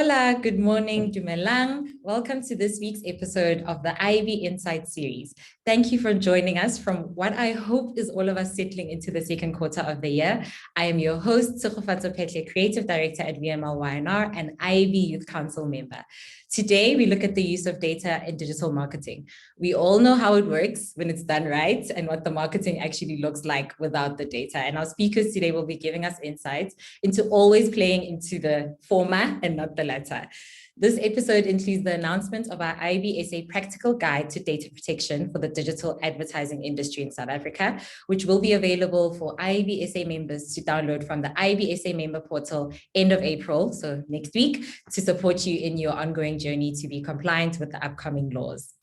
Hola, good morning, Dumelang. Welcome to this week's episode of the IAB Insights series. Thank you for joining us from what I hope is all of us settling into the second quarter of the year. I am your host, Tshegofatso Phetlhe, Creative Director at VMLY&R and IAB Youth Council member. Today, we look at the use of data in digital marketing. We all know how it works when it's done right and what the marketing actually looks like without the data. And our speakers today will be giving us insights into always playing into the former and not the latter. This episode includes the announcement of our IAB SA Practical Guide to Data Protection for the digital advertising industry in South Africa, which will be available for IAB SA members to download from the IAB SA member portal end of April, so next week, to support you in your ongoing journey to be compliant with the upcoming laws.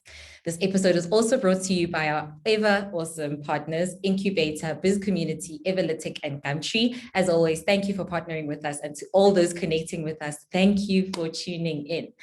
This episode is also brought to you by our ever awesome partners, Incubeta, Biz Community, Everlytic, and Gumtree. As always, thank you for partnering with us, and to all those connecting with us, thank you for tuning in.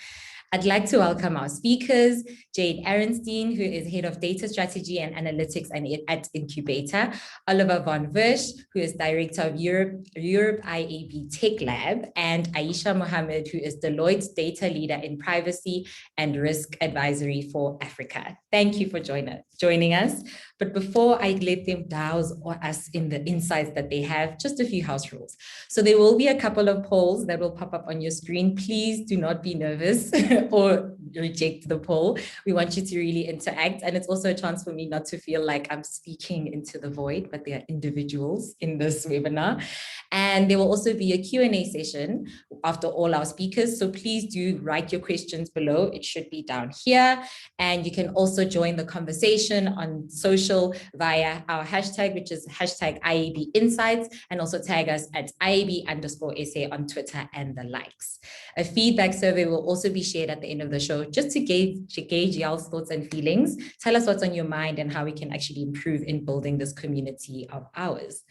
I'd like to welcome our speakers, Jade Arenstein, who is Head of Data Strategy and Analytics at Incubeta, Oliver von Wersch, who is Director of Europe IAB Tech Lab, and Aisha Mohamed, who is Deloitte Data Leader in Privacy and Risk Advisory for Africa. Thank you for joining us. But before I let them douse us in the insights that they have, just a few house rules. So there will be a couple of polls that will pop up on your screen. Please do not be nervous or reject the poll. We want you to really interact. And it's also a chance for me not to feel like I'm speaking into the void, but there are individuals in this webinar. And there will also be a Q&A session after all our speakers. So please do write your questions below. It should be down here. And you can also join the conversation on social via our hashtag, which is hashtag IAB Insights, and also tag us at IAB_SA on Twitter and the likes. A feedback survey will also be shared at the end of the show, just to gauge y'all's thoughts and feelings. Tell us what's on your mind and how we can actually improve in building this community of ours.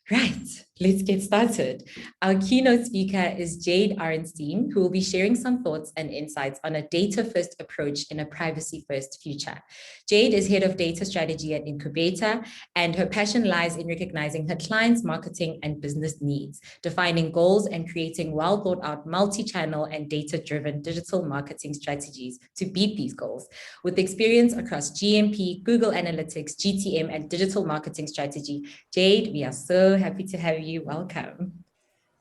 Right, let's get started. Our keynote speaker is Jade Arenstein, who will be sharing some thoughts and insights on a data-first approach in a privacy-first future. Jade is Head of Data Strategy at Incubeta, and her passion lies in recognizing her clients' marketing and business needs, defining goals, and creating well-thought-out multi-channel and data-driven digital marketing strategies to beat these goals. With experience across GMP, Google Analytics, GTM, and digital marketing strategy, Jade, we are so happy to have you. Welcome.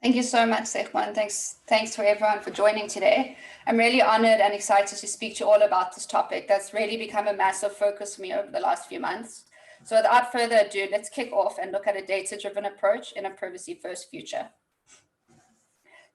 Thank you so much, Sehman. Thanks to everyone for joining today. I'm really honored and excited to speak to you all about this topic that's really become a massive focus for me over the last few months. So without further ado, let's kick off and look at a data-driven approach in a privacy-first future.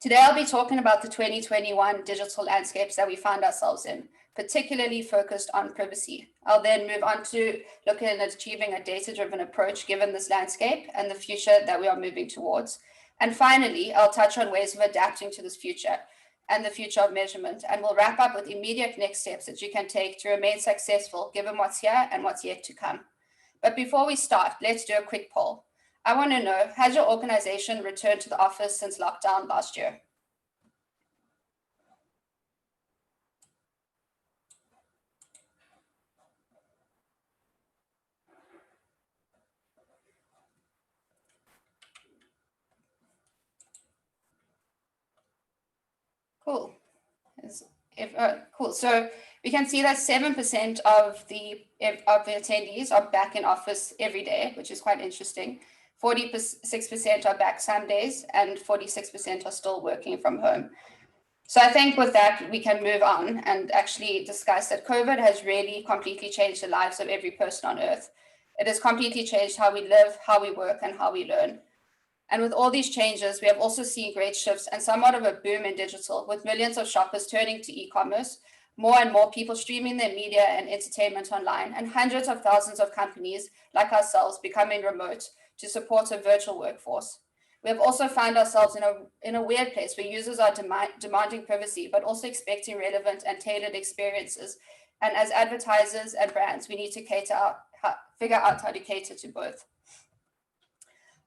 Today, I'll be talking about the 2021 digital landscapes that we find ourselves in, particularly focused on privacy. I'll then move on to looking at achieving a data-driven approach given this landscape and the future that we are moving towards. And finally, I'll touch on ways of adapting to this future and the future of measurement. And we'll wrap up with immediate next steps that you can take to remain successful given what's here and what's yet to come. But before we start, let's do a quick poll. I want to know, has your organization returned to the office since lockdown last year? Cool. Cool. So we can see that 7% of the attendees are back in office every day, which is quite interesting. 46% are back some days, and 46% are still working from home. So I think with that, we can move on and actually discuss that COVID has really completely changed the lives of every person on Earth. It has completely changed how we live, how we work, and how we learn. And with all these changes, we have also seen great shifts and somewhat of a boom in digital, with millions of shoppers turning to e-commerce, more and more people streaming their media and entertainment online, and hundreds of thousands of companies like ourselves becoming remote to support a virtual workforce. We have also found ourselves in a weird place where users are demanding privacy, but also expecting relevant and tailored experiences. And as advertisers and brands, we need to figure out how to cater to both.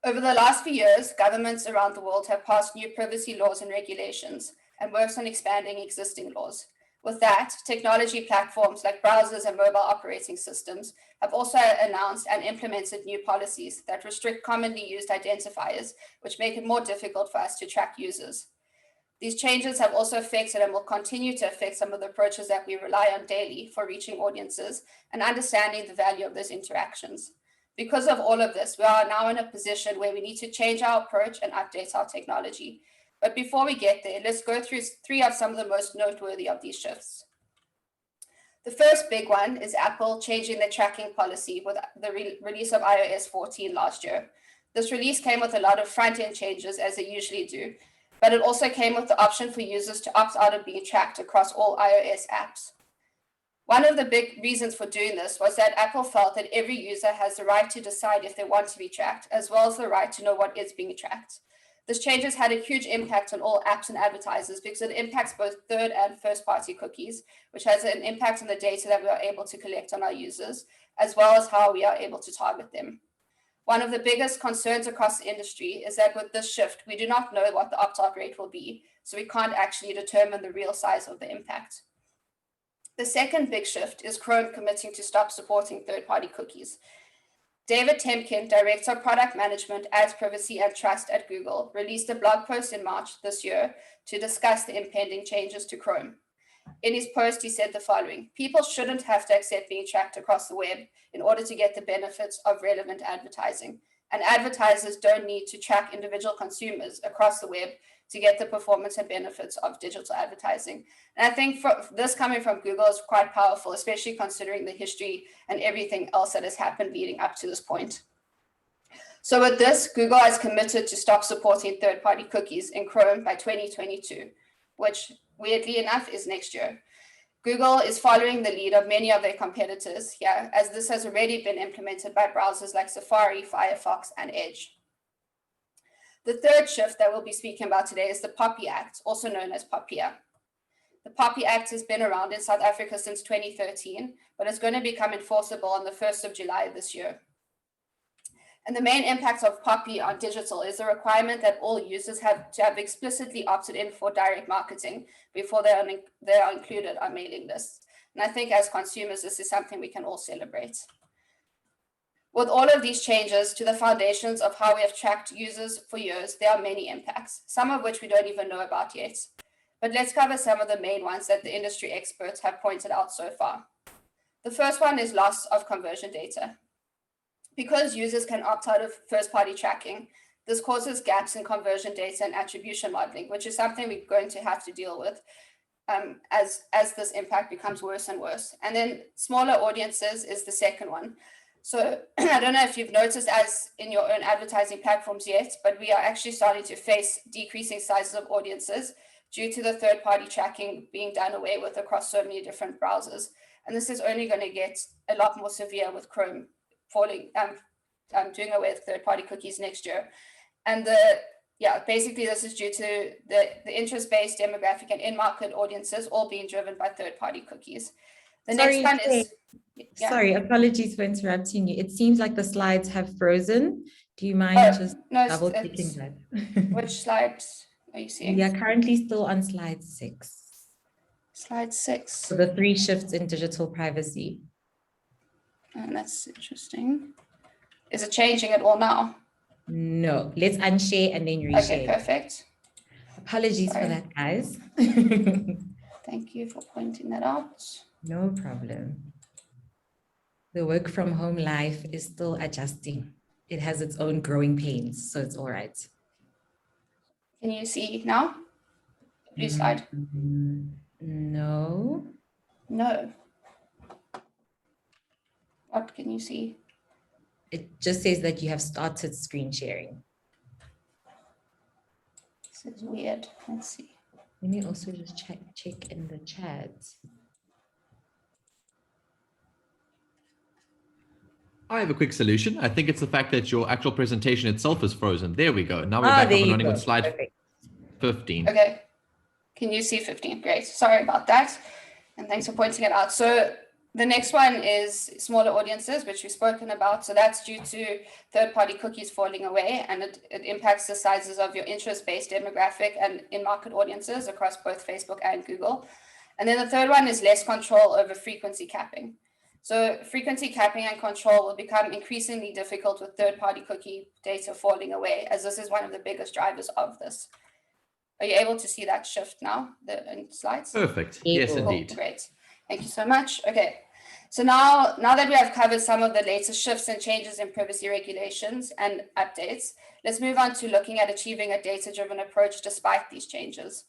Over the last few years, governments around the world have passed new privacy laws and regulations and works on expanding existing laws. With that, technology platforms like browsers and mobile operating systems have also announced and implemented new policies that restrict commonly used identifiers, which make it more difficult for us to track users. These changes have also affected and will continue to affect some of the approaches that we rely on daily for reaching audiences and understanding the value of those interactions. Because of all of this, we are now in a position where we need to change our approach and update our technology. But before we get there, let's go through 3 of some of the most noteworthy of these shifts. The first big one is Apple changing their tracking policy with the release of iOS 14 last year. This release came with a lot of front-end changes, as they usually do, but it also came with the option for users to opt out of being tracked across all iOS apps. One of the big reasons for doing this was that Apple felt that every user has the right to decide if they want to be tracked, as well as the right to know what is being tracked. This change has had a huge impact on all apps and advertisers because it impacts both third and first-party cookies, which has an impact on the data that we are able to collect on our users, as well as how we are able to target them. One of the biggest concerns across the industry is that with this shift, we do not know what the opt-out rate will be, so we can't actually determine the real size of the impact. The second big shift is Chrome committing to stop supporting third-party cookies. David Temkin, Director of Product Management, Ads Privacy and Trust at Google, released a blog post in March this year to discuss the impending changes to Chrome. In his post, he said the following: people shouldn't have to accept being tracked across the web in order to get the benefits of relevant advertising. And advertisers don't need to track individual consumers across the web to get the performance and benefits of digital advertising. And I think this coming from Google is quite powerful, especially considering the history and everything else that has happened leading up to this point. So with this, Google has committed to stop supporting third-party cookies in Chrome by 2022, which weirdly enough is next year. Google is following the lead of many of their competitors here, as this has already been implemented by browsers like Safari, Firefox, and Edge. The third shift that we'll be speaking about today is the POPI Act, also known as POPIA. The POPI Act has been around in South Africa since 2013, but it's going to become enforceable on the 1st of July this year. And the main impact of POPI on digital is the requirement that all users have to have explicitly opted in for direct marketing before they are included on mailing lists. And I think as consumers, this is something we can all celebrate. With all of these changes to the foundations of how we have tracked users for years, there are many impacts, some of which we don't even know about yet. But let's cover some of the main ones that the industry experts have pointed out so far. The first one is loss of conversion data. Because users can opt out of first-party tracking, this causes gaps in conversion data and attribution modeling, which is something we're going to have to deal with as this impact becomes worse and worse. And then smaller audiences is the second one. So I don't know if you've noticed as in your own advertising platforms yet, but we are actually starting to face decreasing sizes of audiences due to the third-party tracking being done away with across so many different browsers. And this is only going to get a lot more severe with Chrome doing away with third-party cookies next year. And basically this is due to the interest-based demographic and in-market audiences all being driven by third-party cookies. The next one is... Yeah. Sorry, apologies for interrupting you. It seems like the slides have frozen. Do you mind just double checking that? Which slides are you seeing? We are currently still on slide 6. Slide 6. So the 3 shifts in digital privacy. And that's interesting. Is it changing at all now? No, let's unshare and then reshare. Okay, perfect. Apologies for that, guys. Thank you for pointing that out. No problem. The work from home life is still adjusting. It has its own growing pains, so it's all right. Can you see now? Blue slide. No. No. What can you see? It just says that you have started screen sharing. This is weird. Let's see. Let me also just check in the chat. I have a quick solution. I think it's the fact that your actual presentation itself is frozen. There we go. Now we're back up and running with slide 15. Okay. Can you see 15? Great. Sorry about that. And thanks for pointing it out. So the next one is smaller audiences, which we've spoken about. So that's due to third-party cookies falling away, and it impacts the sizes of your interest-based demographic and in-market audiences across both Facebook and Google. And then the third one is less control over frequency capping. So frequency capping and control will become increasingly difficult with third-party cookie data falling away, as this is one of the biggest drivers of this. Are you able to see that shift now, in slides? Perfect. Yes, Cool. indeed. Great. Thank you so much. Okay. So now that we have covered some of the latest shifts and changes in privacy regulations and updates, let's move on to looking at achieving a data-driven approach despite these changes.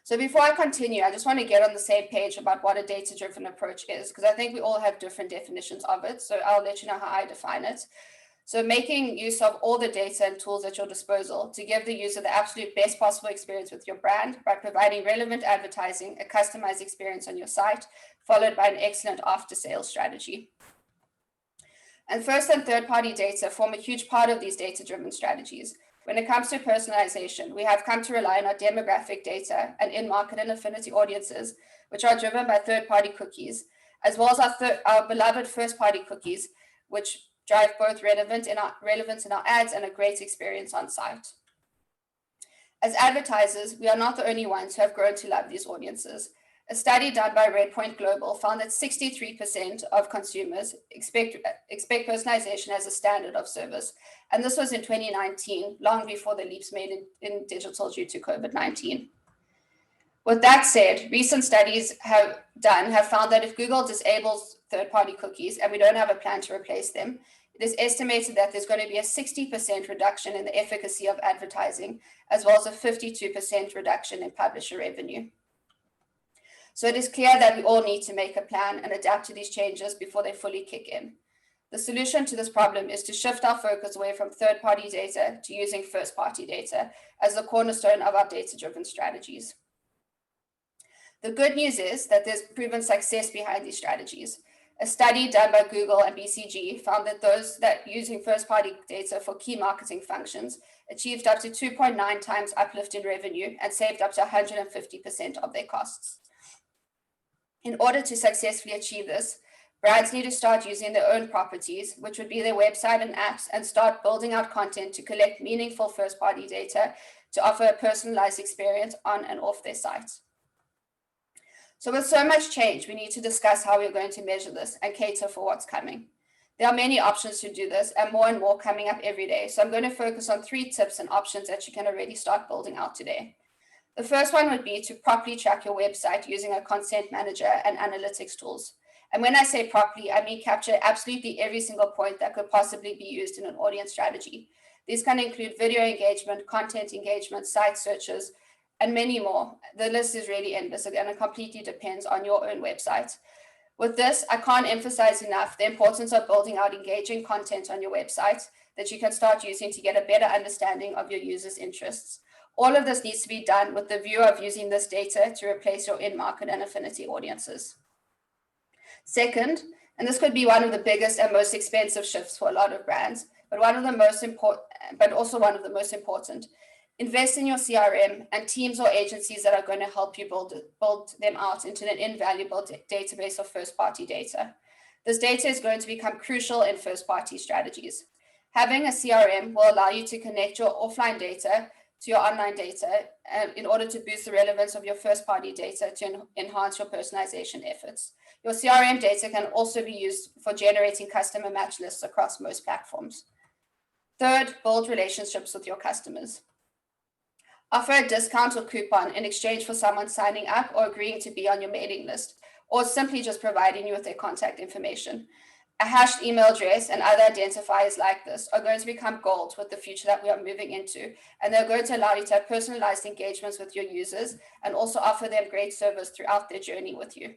So before I continue, I just want to get on the same page about what a data-driven approach is, because I think we all have different definitions of it. So I'll let you know how I define it. So making use of all the data and tools at your disposal to give the user the absolute best possible experience with your brand by providing relevant advertising, a customized experience on your site, followed by an excellent after-sales strategy. And first and third-party data form a huge part of these data-driven strategies. When it comes to personalization, we have come to rely on our demographic data and in-market and affinity audiences, which are driven by third-party cookies, as well as our beloved first-party cookies, which drive both relevance in our ads and a great experience on site. As advertisers, we are not the only ones who have grown to love these audiences. A study done by Redpoint Global found that 63% of consumers expect personalization as a standard of service. And this was in 2019, long before the leaps made in digital due to COVID-19. With that said, recent studies have found that if Google disables third-party cookies and we don't have a plan to replace them, it is estimated that there's going to be a 60% reduction in the efficacy of advertising, as well as a 52% reduction in publisher revenue. So it is clear that we all need to make a plan and adapt to these changes before they fully kick in. The solution to this problem is to shift our focus away from third-party data to using first-party data as the cornerstone of our data-driven strategies. The good news is that there's proven success behind these strategies. A study done by Google and BCG found that those that using first-party data for key marketing functions achieved up to 2.9 times uplift in revenue and saved up to 150% of their costs. In order to successfully achieve this, brands need to start using their own properties, which would be their website and apps, and start building out content to collect meaningful first-party data to offer a personalized experience on and off their sites. So with so much change, we need to discuss how we're going to measure this and cater for what's coming. There are many options to do this and more coming up every day. So I'm going to focus on 3 tips and options that you can already start building out today. The first one would be to properly track your website using a content manager and analytics tools. And when I say properly, I mean capture absolutely every single point that could possibly be used in an audience strategy. These can include video engagement, content engagement, site searches, and many more. The list is really endless, and it completely depends on your own website. With this, I can't emphasize enough the importance of building out engaging content on your website that you can start using to get a better understanding of your users' interests. All of this needs to be done with the view of using this data to replace your in-market and affinity audiences. Second, and this could be one of the biggest and most expensive shifts for a lot of brands, but also one of the most important. Invest in your CRM and teams or agencies that are going to help you build them out into an invaluable database of first-party data. This data is going to become crucial in first-party strategies. Having a CRM will allow you to connect your offline data to your online data in order to boost the relevance of your first-party data to enhance your personalization efforts. Your CRM data can also be used for generating customer match lists across most platforms. Third, build relationships with your customers. Offer a discount or coupon in exchange for someone signing up or agreeing to be on your mailing list, or simply just providing you with their contact information. A hashed email address and other identifiers like this are going to become gold with the future that we are moving into, and they're going to allow you to have personalized engagements with your users and also offer them great service throughout their journey with you.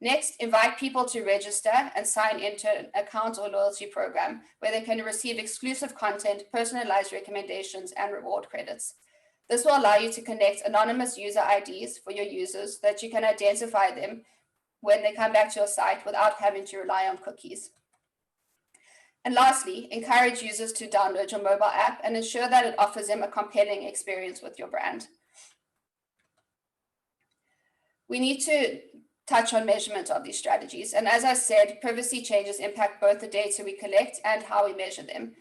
Next, invite people to register and sign into an account or loyalty program where they can receive exclusive content, personalized recommendations, and reward credits. This will allow you to connect anonymous user IDs for your users so that you can identify them when they come back to your site without having to rely on cookies. And lastly, encourage users to download your mobile app and ensure that it offers them a compelling experience with your brand. We need to touch on measurement of these strategies. And as I said, privacy changes impact both the data we collect and how we measure them.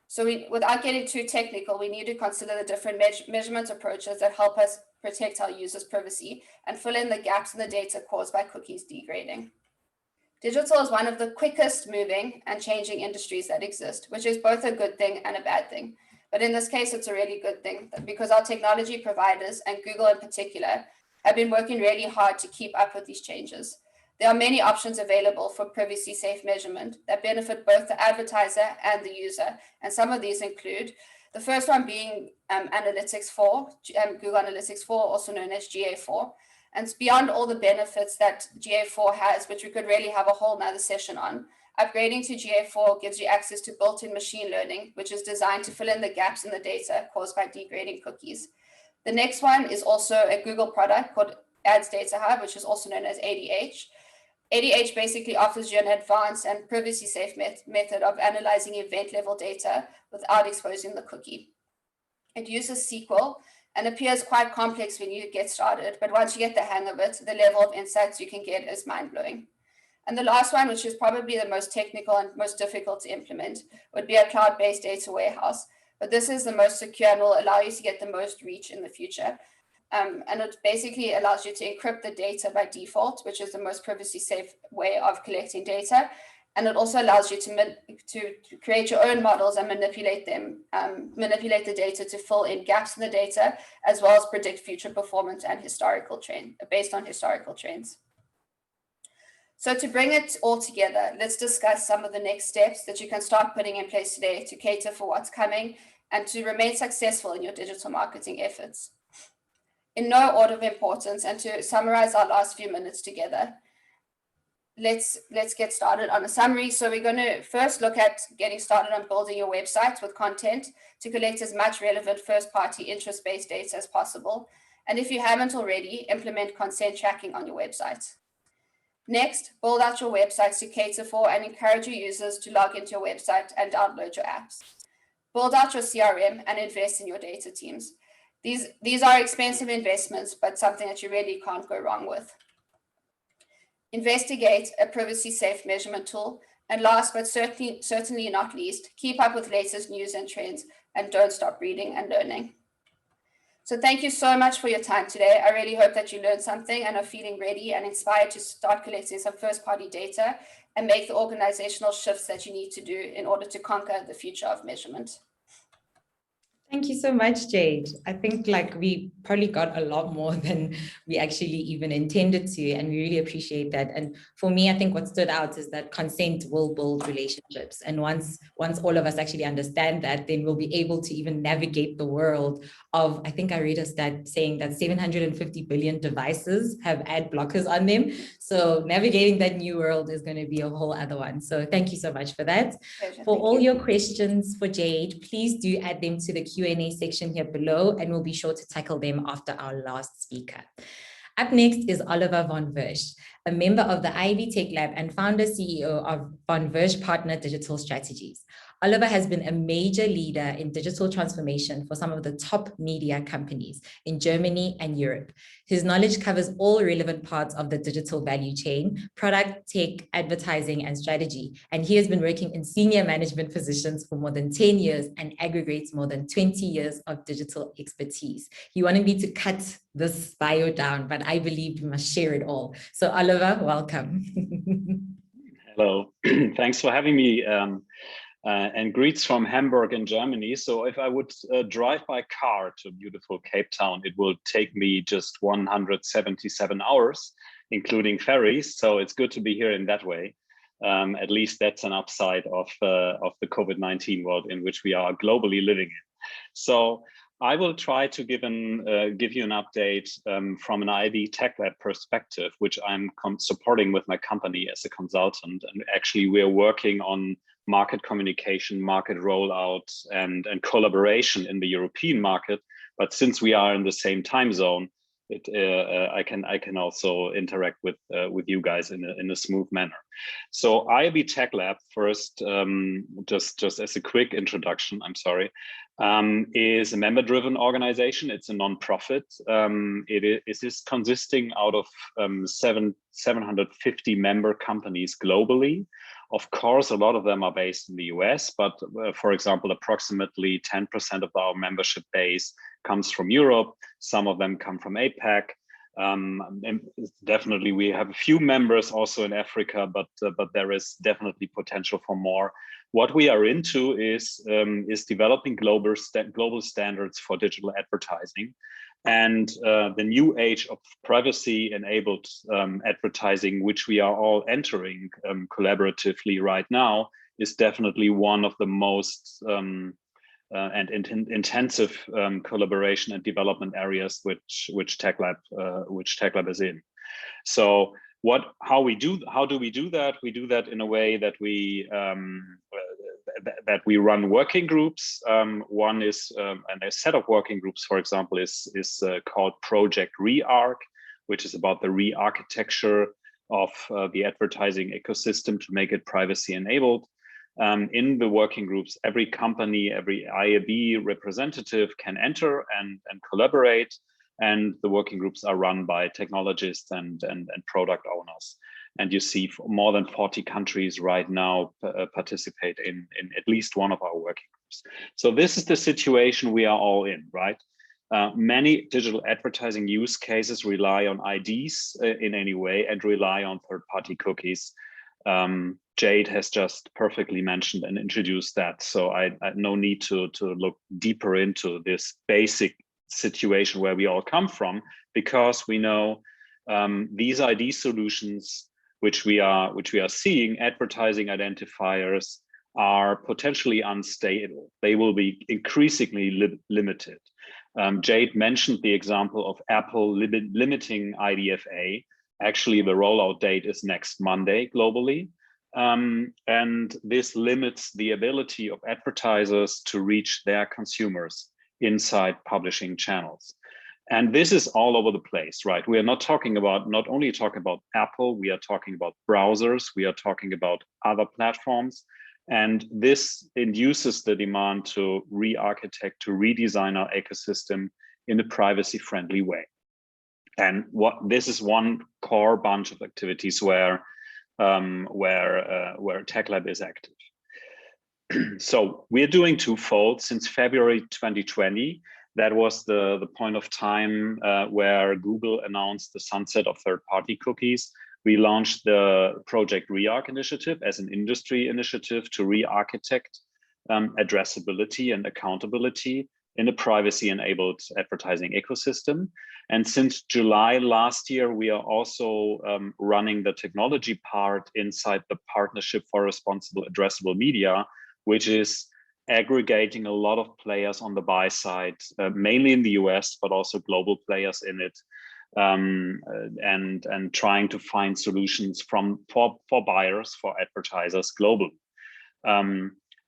So without getting too technical, we need to consider the different measurement approaches that help us protect our users' privacy and fill in the gaps in the data caused by cookies degrading. Digital is one of the quickest moving and changing industries that exist, which is both a good thing and a bad thing. But in this case, it's a really good thing because our technology providers, and Google in particular, have been working really hard to keep up with these changes. There are many options available for privacy-safe measurement that benefit both the advertiser and the user. And some of these include the first one being Analytics 4, Google Analytics 4, also known as GA4. And it's beyond all the benefits that GA4 has, which we could really have a whole nother session on. Upgrading to GA4 gives you access to built-in machine learning, which is designed to fill in the gaps in the data caused by degrading cookies. The next one is also a Google product called Ads Data Hub, which is also known as ADH. ADH basically offers you an advanced and privacy-safe method of analyzing event-level data without exposing the cookie. It uses SQL and appears quite complex when you get started, but once you get the hang of it, the level of insights you can get is mind-blowing. And the last one, which is probably the most technical and most difficult to implement, would be a cloud-based data warehouse. But this is the most secure and will allow you to get the most reach in the future. And it basically allows you to encrypt the data by default, which is the most privacy-safe way of collecting data. And it also allows you to create your own models and manipulate them, manipulate the data to fill in gaps in the data, as well as predict future performance and historical trend based on historical trends. So to bring it all together, let's discuss some of the next steps that you can start putting in place today to cater for what's coming and to remain successful in your digital marketing efforts. In no order of importance, and to summarize our last few minutes together, let's get started on a summary. So we're going to first look at getting started on building your website with content to collect as much relevant first-party interest-based data as possible. And if you haven't already, implement consent tracking on your website. Next, build out your websites to cater for and encourage your users to log into your website and download your apps. Build out your CRM and invest in your data teams. These are expensive investments, but something that you really can't go wrong with. Investigate a privacy-safe measurement tool. And last, but certainly not least, keep up with latest news and trends and don't stop reading and learning. So thank you so much for your time today. I really hope that you learned something and are feeling ready and inspired to start collecting some first-party data and make the organizational shifts that you need to do in order to conquer the future of measurement. Thank you so much, Jade. I think we probably got a lot more than we actually even intended to, and we really appreciate that. And for me, I think what stood out is that consent will build relationships. And once all of us actually understand that, then we'll be able to even navigate the world of, I think I read a stat saying that 750 billion devices have ad blockers on them. So navigating that new world is going to be a whole other one. So thank you so much for that. Pleasure. For all your questions for Jade, please do add them to the Q&A section here below, and we'll be sure to tackle them after our last speaker. Up next is Oliver von Wersch, a member of the IAB Tech Lab and founder CEO of von Wersch Partner Digital Strategies. Oliver has been a major leader in digital transformation for some of the top media companies in Germany and Europe. His knowledge covers all relevant parts of the digital value chain, product, tech, advertising, and strategy. And he has been working in senior management positions for more than 10 years and aggregates more than 20 years of digital expertise. He wanted me to cut this bio down, but I believe we must share it all. So Oliver, welcome. Hello, thanks for having me. And greets from Hamburg in Germany. So if I would drive by car to beautiful Cape Town, it will take me just 177 hours, including ferries. So it's good to be here in that way. At least that's an upside of the COVID-19 world in which we are globally living in. So I will try to give you an update from an IAB Tech Lab perspective, which I'm supporting with my company as a consultant. And actually, we're working on market communication, market rollout, and collaboration in the European market. But since we are in the same time zone, I can also interact with you guys in a smooth manner. So IAB Tech Lab first, just as a quick introduction, is a member-driven organization. It's a non-profit. It is consisting out of 750 member companies globally. Of course, a lot of them are based in the US, but for example, approximately 10% of our membership base comes from Europe. Some of them come from APAC. And definitely, we have a few members also in Africa, but there is definitely potential for more. What we are into is developing global standards for digital advertising, and the new age of privacy-enabled advertising, which we are all entering collaboratively right now, is definitely one of the most and intensive collaboration and development areas which Tech Lab is in. So how do we do that? We do that in a way that we run working groups. One is and a set of working groups, for example, is called Project Re-Arc, which is about the re-architecture of the advertising ecosystem to make it privacy enabled. In the working groups, every company, every IAB representative can enter and collaborate, and the working groups are run by technologists and product owners. And you see more than 40 countries right now participate in at least one of our working groups. So this is the situation we are all in, right? Many digital advertising use cases rely on IDs in any way and rely on third-party cookies. Jade has just perfectly mentioned and introduced that, so I no need to look deeper into this basic situation where we all come from, because we know these ID solutions which we are seeing, advertising identifiers, are potentially unstable. They will be increasingly limited. Jade mentioned the example of Apple limiting IDFA. Actually, the rollout date is next Monday globally. And this limits the ability of advertisers to reach their consumers inside publishing channels. And this is all over the place, right? We are not only talking about Apple, we are talking about browsers, we are talking about other platforms. And this induces the demand to re-architect, to redesign our ecosystem in a privacy-friendly way. And this is one core bunch of activities where Tech Lab is active. So we're doing twofold. Since February 2020, that was the point of time where Google announced the sunset of third-party cookies. We launched the Project Re-Arc initiative as an industry initiative to re-architect addressability and accountability in a privacy-enabled advertising ecosystem. And since July last year, we are also running the technology part inside the Partnership for Responsible Addressable Media, which is aggregating a lot of players on the buy side, mainly in the US, but also global players in it, and trying to find solutions for buyers, for advertisers globally.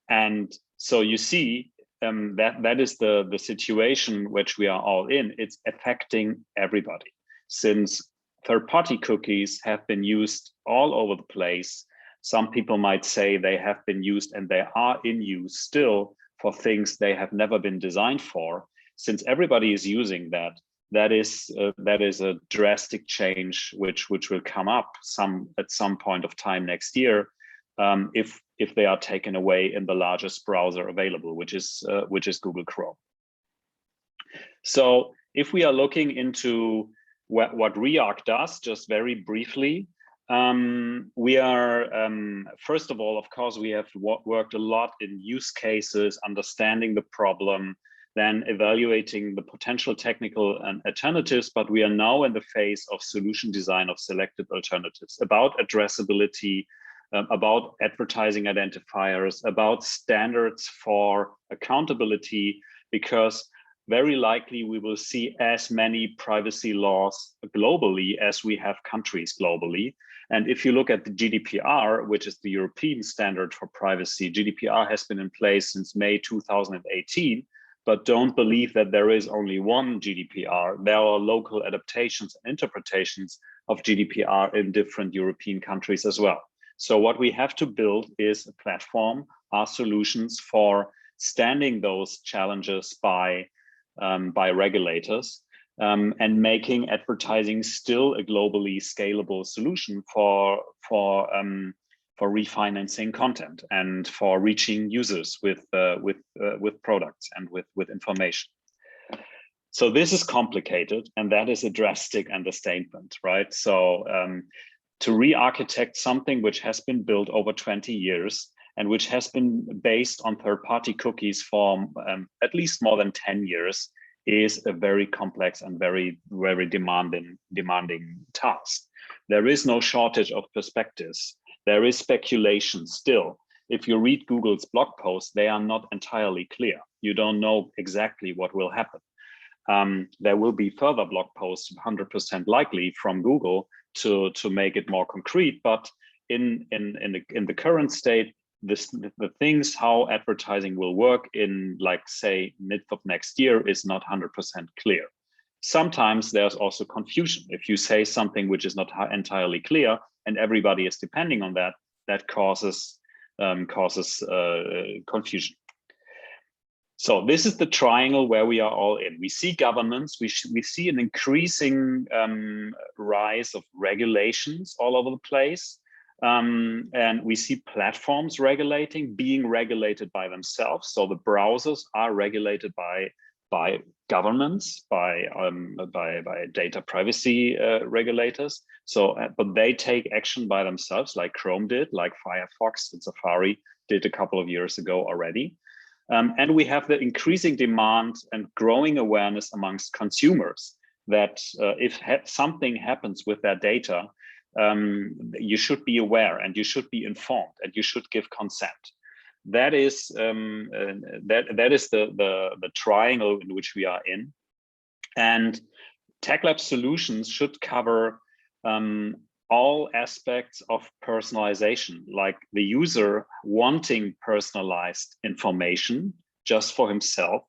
And so you see, that is the situation which we are all in. It's affecting everybody, since third-party cookies have been used all over the place. Some people might say they have been used and they are in use still for things they have never been designed for. Since everybody is using that is a drastic change which will come up at some point of time next year, if they are taken away in the largest browser available, which is Google Chrome. So if we are looking into what Re-Arc does, just very briefly, we are, first of all, of course, we have worked a lot in use cases, understanding the problem, then evaluating the potential technical alternatives, but we are now in the phase of solution design of selected alternatives about addressability, about advertising identifiers, about standards for accountability, because very likely we will see as many privacy laws globally as we have countries globally. And if you look at the GDPR, which is the European standard for privacy, GDPR has been in place since May 2018, but don't believe that there is only one GDPR. There are local adaptations and interpretations of GDPR in different European countries as well. So what we have to build is a platform, our solutions for standing those challenges by regulators, and making advertising still a globally scalable solution for refinancing content and for reaching users with products and with information. So this is complicated, and that is a drastic understatement, right? So to re-architect something which has been built over 20 years and which has been based on third-party cookies for at least more than 10 years is a very complex and very, very demanding task. There is no shortage of perspectives. There is speculation still. If you read Google's blog posts, they are not entirely clear. You don't know exactly what will happen. There will be further blog posts, 100% likely, from Google to make it more concrete. But in the current state, the things how advertising will work in, like, say, mid of next year is not 100% clear. Sometimes there's also confusion. If you say something which is not entirely clear and everybody is depending on that, that causes confusion. So this is the triangle where we are all in. We see governments, we see an increasing rise of regulations all over the place. And we see platforms being regulated by themselves. So the browsers are regulated by governments, by data privacy regulators. So, but they take action by themselves, like Chrome did, like Firefox and Safari did a couple of years ago already. And we have the increasing demand and growing awareness amongst consumers that if something happens with their data, you should be aware and you should be informed and you should give consent. That is that is the triangle in which we are in. And TechLab solutions should cover all aspects of personalization, like the user wanting personalized information just for himself,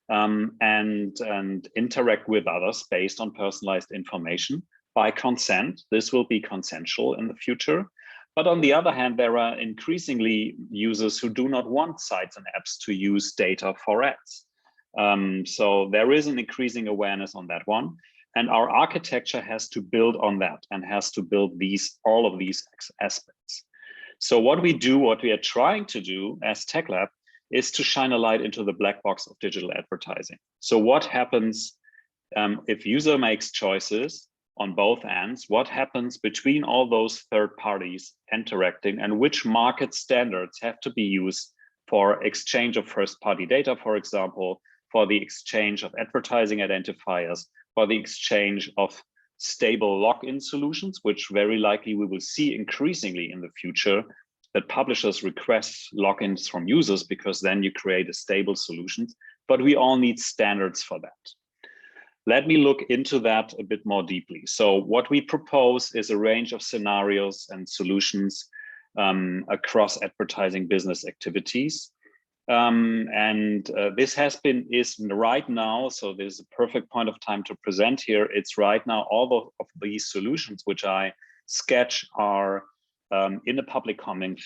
and interact with others based on personalized information by consent. This will be consensual in the future. But on the other hand, there are increasingly users who do not want sites and apps to use data for ads. So there is an increasing awareness on that one. And our architecture has to build on that and has to build all of these aspects. So what we are trying to do as TechLab is to shine a light into the black box of digital advertising. So what happens if user makes choices on both ends? What happens between all those third parties interacting, and which market standards have to be used for exchange of first-party data, for example, for the exchange of advertising identifiers, for the exchange of stable login solutions, which very likely we will see increasingly in the future, that publishers request logins from users because then you create a stable solution. But we all need standards for that. Let me look into that a bit more deeply. So what we propose is a range of scenarios and solutions across advertising business activities. This is right now, so there's a perfect point of time to present here. It's right now, all of these solutions which I sketch are in the public comment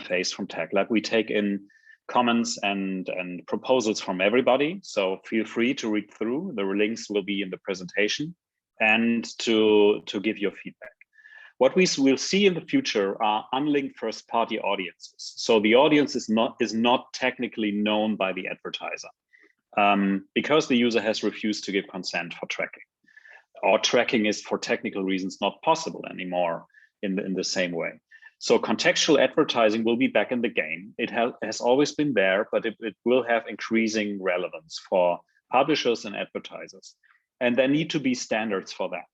phase from TechLab. We take in comments and proposals from everybody. So feel free to read through. The links will be in the presentation and to give your feedback. What we will see in the future are unlinked first-party audiences. So the audience is not technically known by the advertiser because the user has refused to give consent for tracking, or tracking is for technical reasons not possible anymore in the same way. So contextual advertising will be back in the game. It has always been there, but it will have increasing relevance for publishers and advertisers. And there need to be standards for that.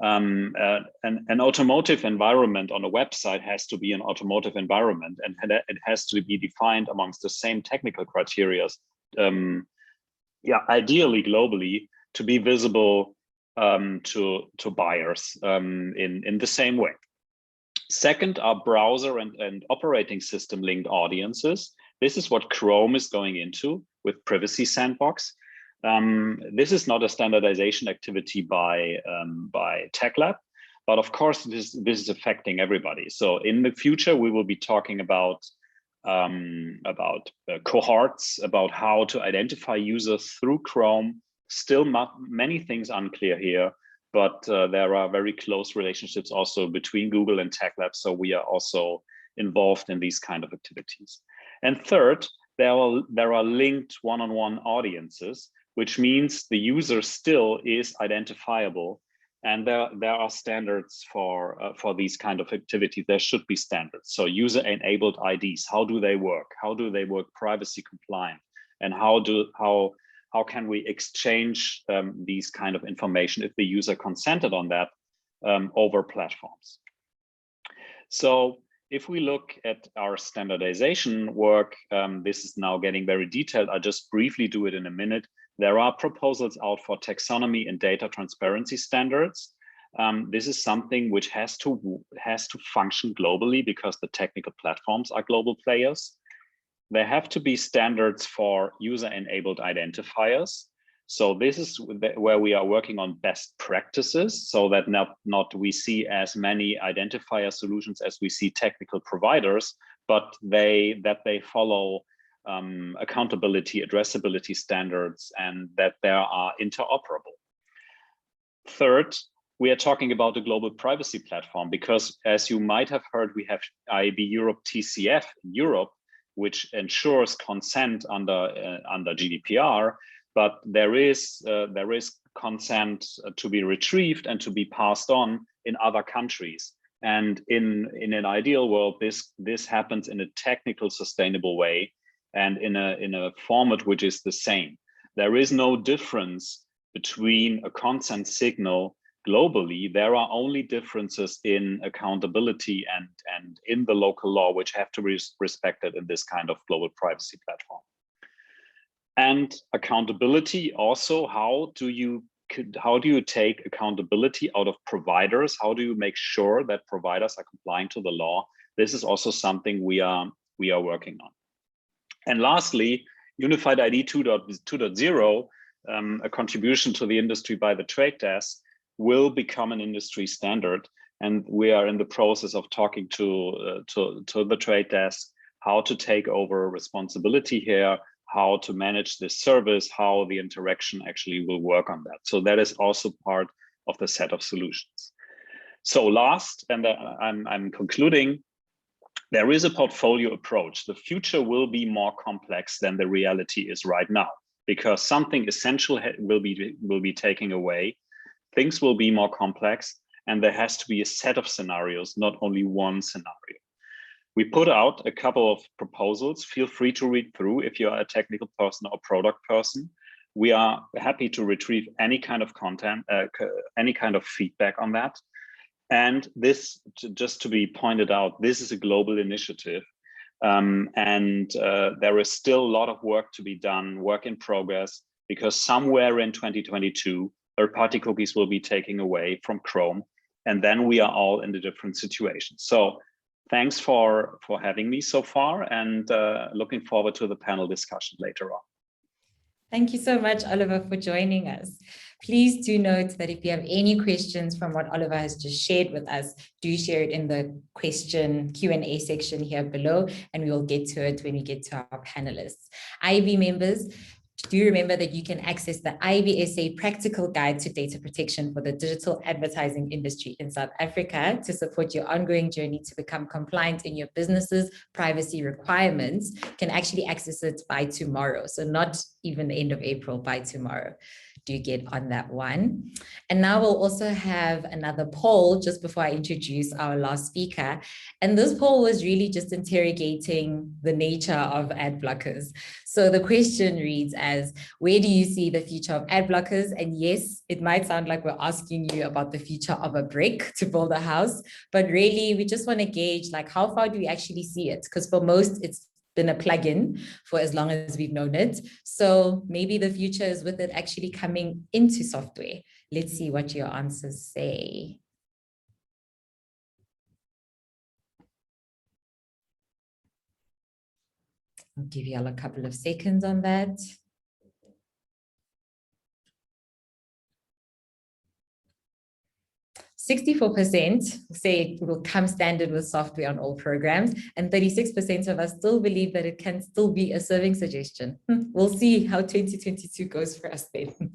An automotive environment on a website has to be an automotive environment, and it has to be defined amongst the same technical criteria, ideally globally, to be visible to buyers in the same way. Second are browser and operating system linked audiences. This is what Chrome is going into with Privacy Sandbox. This is not a standardization activity by TechLab, but of course this is affecting everybody. So in the future we will be talking about cohorts, about how to identify users through Chrome. Still many things unclear here, but there are very close relationships also between Google and TechLab. So we are also involved in these kind of activities. And third, there are linked one-on-one audiences, which means the user still is identifiable. And there are standards for these kind of activities. There should be standards. So user-enabled IDs, how do they work? How do they work privacy compliant? And how can we exchange these kind of information if the user consented on that over platforms? So if we look at our standardization work, this is now getting very detailed. I'll just briefly do it in a minute. There are proposals out for taxonomy and data transparency standards. This is something which has to function globally because the technical platforms are global players. There have to be standards for user-enabled identifiers. So this is where we are working on best practices, so that not we see as many identifier solutions as we see technical providers, but that they follow accountability, addressability standards, and that they are interoperable. Third, we are talking about a global privacy platform because, as you might have heard, we have IAB Europe TCF in Europe, which ensures consent under GDPR, but there is consent to be retrieved and to be passed on in other countries. And in an ideal world, this happens in a technical, sustainable way, and in a format which is the same. There is no difference between a consent signal globally. There are only differences in accountability and in the local law, which have to be respected in this kind of global privacy platform. And accountability also, how do you take accountability out of providers? How do you make sure that providers are complying to the law? This is also something we are working on. And lastly, Unified ID 2.0, a contribution to the industry by the trade desk, will become an industry standard. And we are in the process of talking to the trade desk, how to take over responsibility here, how to manage this service, how the interaction actually will work on that. So that is also part of the set of solutions. So last, and I'm concluding, there is a portfolio approach. The future will be more complex than the reality is right now, because something essential will be taken away. Things will be more complex, and there has to be a set of scenarios, not only one scenario. We put out a couple of proposals. Feel free to read through if you are a technical person or product person. We are happy to retrieve any kind of content, any kind of feedback on that. And this, just to be pointed out, this is a global initiative. There is still a lot of work to be done, work in progress, because somewhere in 2022, third-party cookies will be taken away from Chrome, and then we are all in a different situation. So thanks for having me so far, and looking forward to the panel discussion later on. Thank you so much, Oliver, for joining us. Please do note that if you have any questions from what Oliver has just shared with us, do share it in the Q&A section here below, and we will get to it when we get to our panelists. IAB members, do remember that you can access the IAB SA Practical Guide to Data Protection for the digital advertising industry in South Africa to support your ongoing journey to become compliant in your business's privacy requirements. You can actually access it by tomorrow, so not even the end of April, by tomorrow. Do get on that one. And now we'll also have another poll just before I introduce our last speaker. And this poll was really just interrogating the nature of ad blockers. So the question reads as, where do you see the future of ad blockers? And yes, it might sound like we're asking you about the future of a brick to build a house, but really we just want to gauge, like, how far do we actually see it? Because for most, it's been a plugin for as long as we've known it. So maybe the future is with it actually coming into software. Let's see what your answers say. I'll give you all a couple of seconds on that. %64% say it will come standard with software on all programs, and 36% of us still believe that it can still be a serving suggestion. We'll see how 2022 goes for us then.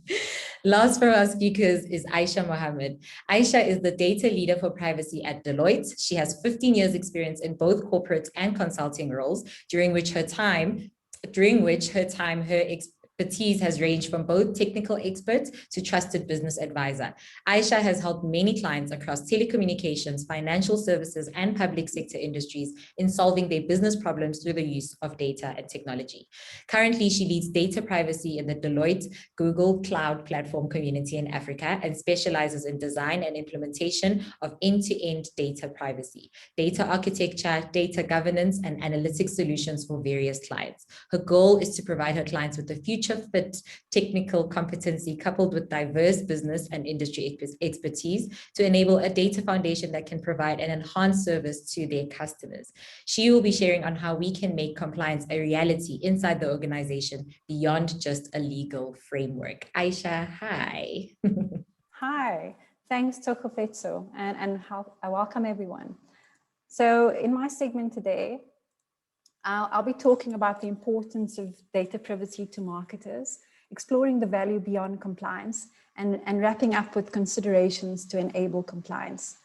Last for our speakers is Aisha Mohamed. Aisha is the data leader for privacy at Deloitte. She has 15 years experience in both corporate and consulting roles, during which her time, expertise has ranged from both technical experts to trusted business advisor. Aisha has helped many clients across telecommunications, financial services, and public sector industries in solving their business problems through the use of data and technology. Currently, she leads data privacy in the Deloitte Google Cloud Platform community in Africa and specializes in design and implementation of end-to-end data privacy, data architecture, data governance, and analytics solutions for various clients. Her goal is to provide her clients with a future-fit technical competency coupled with diverse business and industry expertise to enable a data foundation that can provide an enhanced service to their customers. She will be sharing on how we can make compliance a reality inside the organization beyond just a legal framework. Aisha, hi. Hi, thanks Tshegofatso, and welcome everyone. So in my segment today, I'll be talking about the importance of data privacy to marketers, exploring the value beyond compliance, and wrapping up with considerations to enable compliance.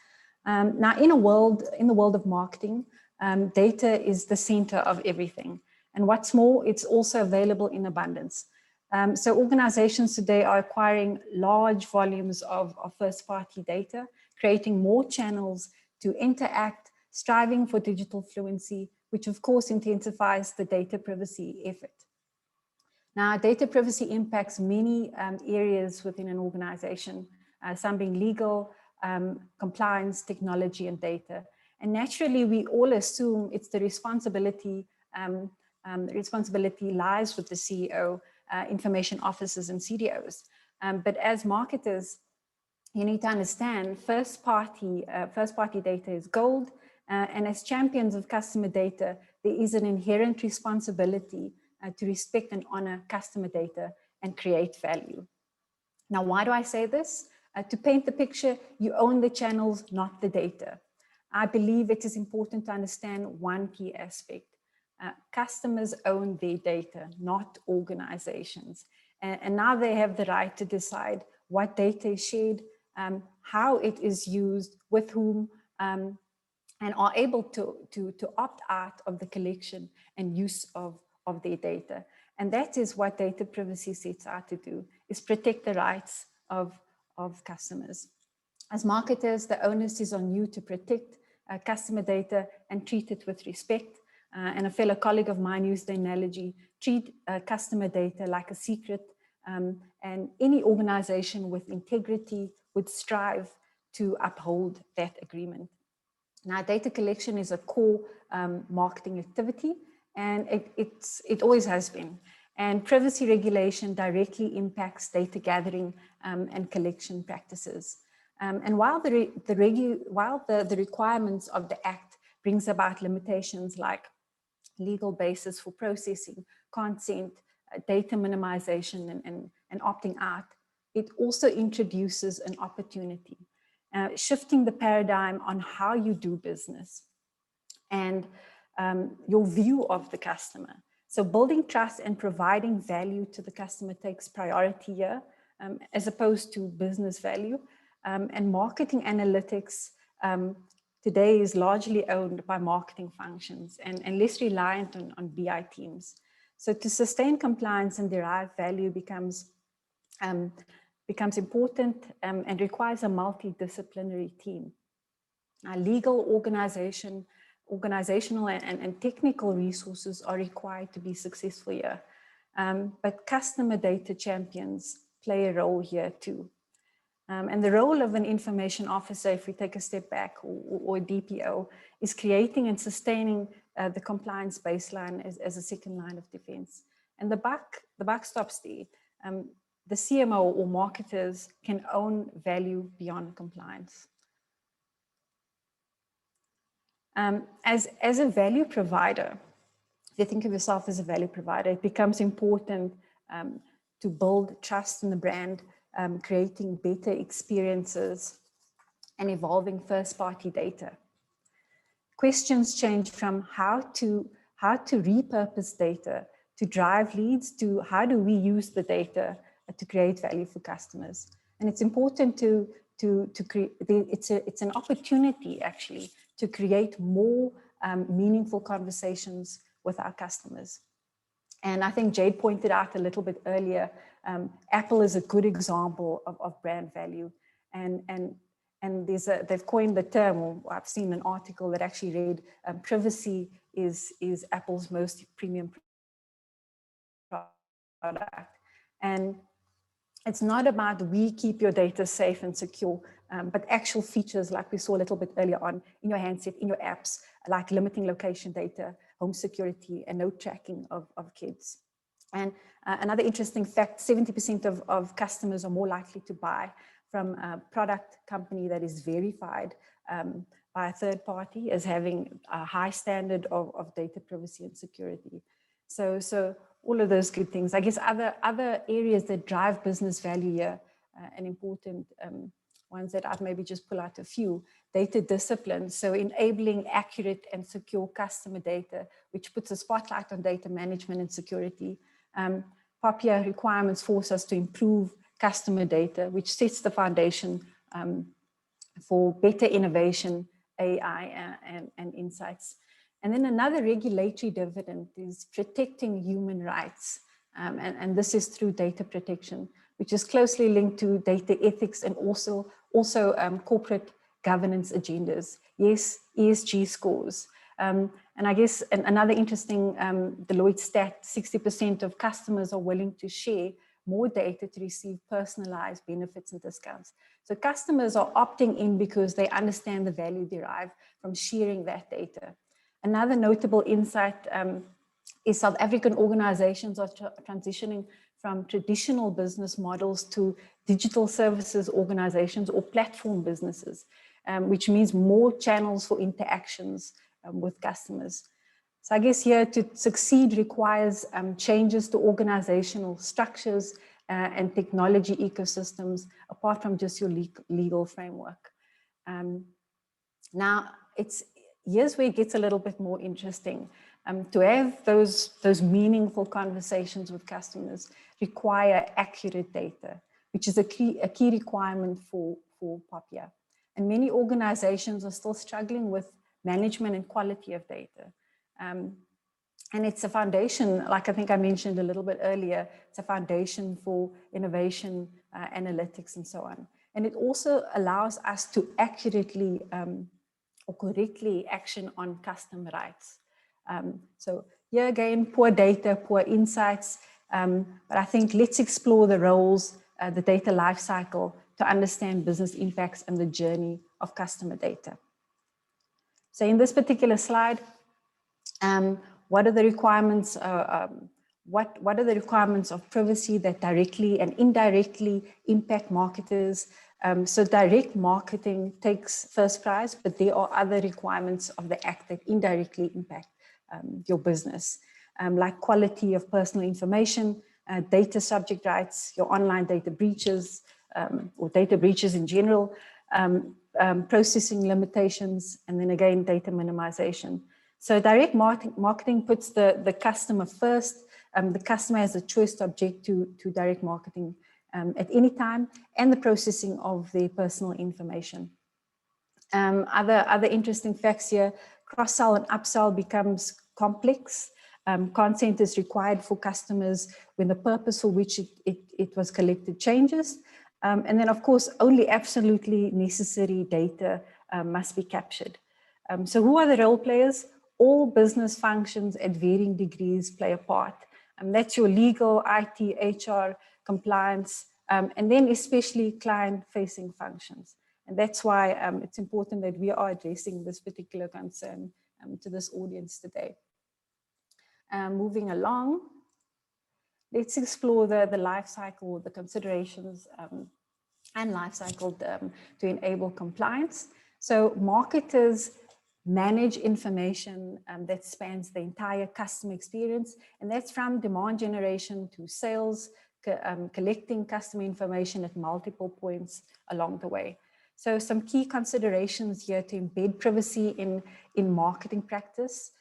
Now, in the world of marketing, data is the center of everything. And what's more, it's also available in abundance. So organizations today are acquiring large volumes of first-party data, creating more channels to interact, striving for digital fluency, which of course intensifies the data privacy effort. Now, data privacy impacts many areas within an organization, some being legal, compliance, technology, and data. And naturally, we all assume it's the responsibility lies with the CEO, information officers, and CDOs. But as marketers, you need to understand first-party data is gold, and as champions of customer data, there is an inherent responsibility to respect and honor customer data and create value. Now, why do I say this? To paint the picture, you own the channels, not the data. I believe it is important to understand one key aspect. Customers own their data, not organizations. And now they have the right to decide what data is shared, how it is used, with whom, and are able to opt out of the collection and use of their data. And that is what data privacy sets out to do, is protect the rights of customers. As marketers, the onus is on you to protect customer data and treat it with respect. And a fellow colleague of mine used the analogy, treat customer data like a secret, and any organization with integrity would strive to uphold that agreement. Now, data collection is a core marketing activity, and it always has been. And privacy regulation directly impacts data gathering and collection practices. And while the requirements of the Act brings about limitations like legal basis for processing, consent, data minimization, and opting out, it also introduces an opportunity, shifting the paradigm on how you do business and your view of the customer. So building trust and providing value to the customer takes priority here, as opposed to business value. And marketing analytics today is largely owned by marketing functions and less reliant on BI teams. So to sustain compliance and derive value becomes important and requires a multidisciplinary team. Legal organizational and technical resources are required to be successful here. But customer data champions play a role here too. And the role of an information officer, if we take a step back, or DPO, is creating and sustaining the compliance baseline as a second line of defense. And the buck stops there. The CMO or marketers can own value beyond compliance. As a value provider, if you think of yourself as a value provider, it becomes important to build trust in the brand, creating better experiences, and evolving first-party data. Questions change from how to repurpose data to drive leads to how do we use the data to create value for customers. And it's important to create, it's an opportunity actually to create more meaningful conversations with our customers. And I think Jade pointed out a little bit earlier, Apple is a good example of brand value. And they've coined the term, or I've seen an article that actually read, privacy is Apple's most premium product. And it's not about we keep your data safe and secure, but actual features like we saw a little bit earlier on in your handset, in your apps, like limiting location data, home security, and no tracking of kids. And another interesting fact, 70% of customers are more likely to buy from a product company that is verified by a third party as having a high standard of data privacy and security. So all of those good things. I guess other areas that drive business value here, and important ones that I'd maybe just pull out a few, data discipline. So enabling accurate and secure customer data, which puts a spotlight on data management and security. POPIA requirements force us to improve customer data, which sets the foundation for better innovation, AI, and insights. And then another regulatory dividend is protecting human rights. And this is through data protection, which is closely linked to data ethics and also corporate governance agendas. Yes, ESG scores. And I guess another interesting Deloitte stat, 60% of customers are willing to share more data to receive personalized benefits and discounts. So customers are opting in because they understand the value derived from sharing that data. Another notable insight is South African organizations are transitioning from traditional business models to digital services organizations or platform businesses, which means more channels for interactions with customers. So I guess here to succeed requires changes to organizational structures and technology ecosystems, apart from just your legal framework. Now, here's where it gets a little bit more interesting. To have those meaningful conversations with customers require accurate data, which is a key requirement for POPIA. And many organizations are still struggling with management and quality of data. And it's a foundation, like I think I mentioned a little bit earlier, it's a foundation for innovation, analytics, and so on. And it also allows us to accurately or correctly action on customer rights. So here again, poor data, poor insights, but I think let's explore the roles, the data lifecycle to understand business impacts and the journey of customer data. So in this particular slide, what are the requirements? What are the requirements of privacy that directly and indirectly impact marketers? So direct marketing takes first prize, but there are other requirements of the act that indirectly impact your business, like quality of personal information, data subject rights, your online data breaches, or data breaches in general, processing limitations, and then again, data minimization. So direct marketing puts the customer first. The customer has a choice to object to direct marketing at any time, and the processing of their personal information. Other interesting facts here, cross-sell and upsell becomes complex. Consent is required for customers when the purpose for which it was collected changes. And then of course, only absolutely necessary data must be captured. So who are the role players? All business functions at varying degrees play a part. That's your legal, IT, HR, compliance, and then especially client-facing functions. And that's why it's important that we are addressing this particular concern to this audience today. Moving along, let's explore the life cycle, the considerations and life cycle to enable compliance. So marketers manage information that spans the entire customer experience, and that's from demand generation to sales, collecting customer information at multiple points along the way. So some key considerations here to embed privacy in marketing practice,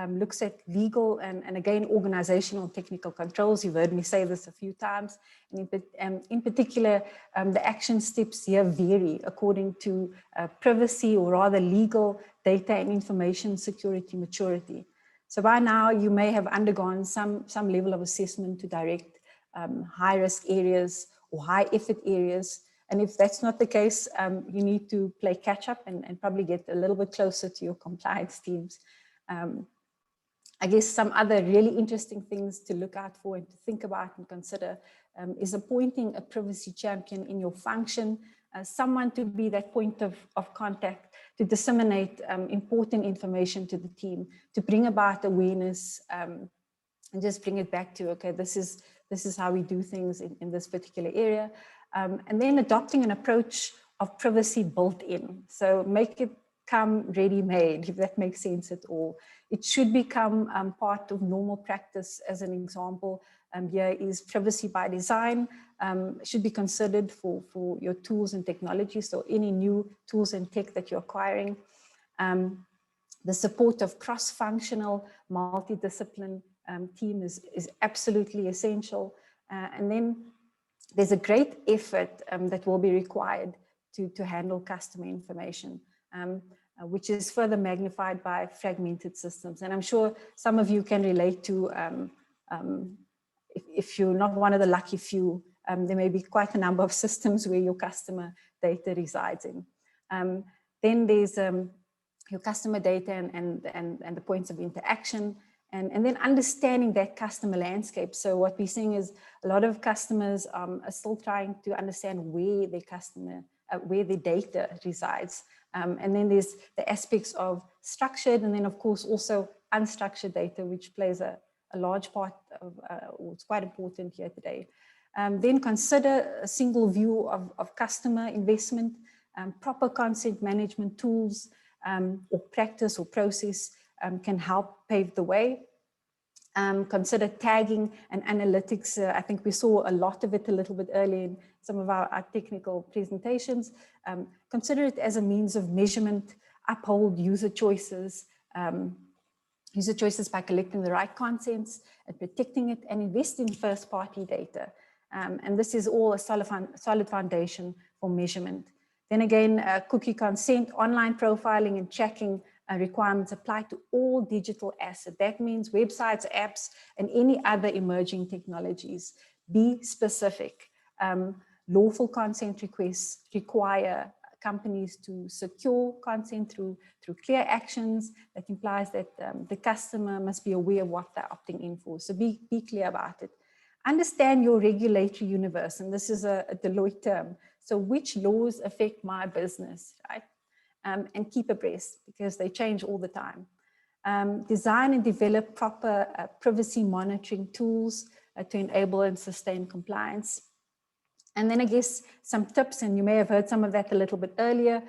looks at legal and again, organizational technical controls. You've heard me say this a few times. And in particular, the action steps here vary according to privacy or rather legal data and information security maturity. So by now you may have undergone some level of assessment to direct high risk areas or high effort areas. And if that's not the case, you need to play catch up and probably get a little bit closer to your compliance teams. I guess some other really interesting things to look out for and to think about and consider is appointing a privacy champion in your function, someone to be that point of contact, to disseminate important information to the team, to bring about awareness and just bring it back to, okay, this is how we do things in this particular area. And then adopting an approach of privacy built in. So make it come ready-made, if that makes sense at all. It should become part of normal practice. As an example, here is privacy by design, should be considered for your tools and technology. So any new tools and tech that you're acquiring. The support of cross-functional, multidiscipline team is absolutely essential. And then there's a great effort that will be required to handle customer information. Which is further magnified by fragmented systems. And I'm sure some of you can relate to, if you're not one of the lucky few, there may be quite a number of systems where your customer data resides in. Then there's your customer data and the points of interaction, and then understanding that customer landscape. So what we're seeing is a lot of customers are still trying to understand where their data resides. And then there's the aspects of structured and then of course also unstructured data, which plays a large part of, or it's quite important here today. Then consider a single view of customer investment, proper consent management tools or practice or process can help pave the way. Consider tagging and analytics. I think we saw a lot of it a little bit earlier in some of our technical presentations. Consider it as a means of measurement, uphold user choices by collecting the right consents and protecting it, and invest in first-party data. And this is all a solid foundation for measurement. Then again, cookie consent, online profiling and tracking requirements apply to all digital assets. That means websites, apps, and any other emerging technologies. Be specific. Lawful consent requests require companies to secure consent through clear actions. That implies that the customer must be aware of what they're opting in for. So be clear about it. Understand your regulatory universe, and this is a Deloitte term. So which laws affect my business, right? And keep abreast because they change all the time. Design and develop proper privacy monitoring tools to enable and sustain compliance. And then I guess some tips, and you may have heard some of that a little bit earlier.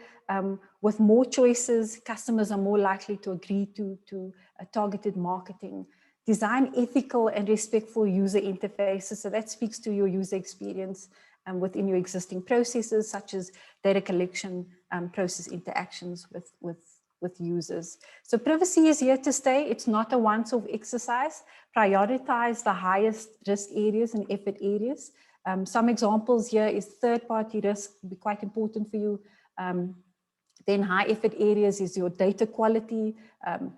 With more choices, customers are more likely to agree to targeted marketing. Design ethical and respectful user interfaces. So that speaks to your user experience within your existing processes, such as data collection, process interactions with users. So privacy is here to stay. It's not a once-off exercise. Prioritize the highest risk areas and effort areas. Some examples here is third-party risk will be quite important for you. Then high effort areas is your data quality,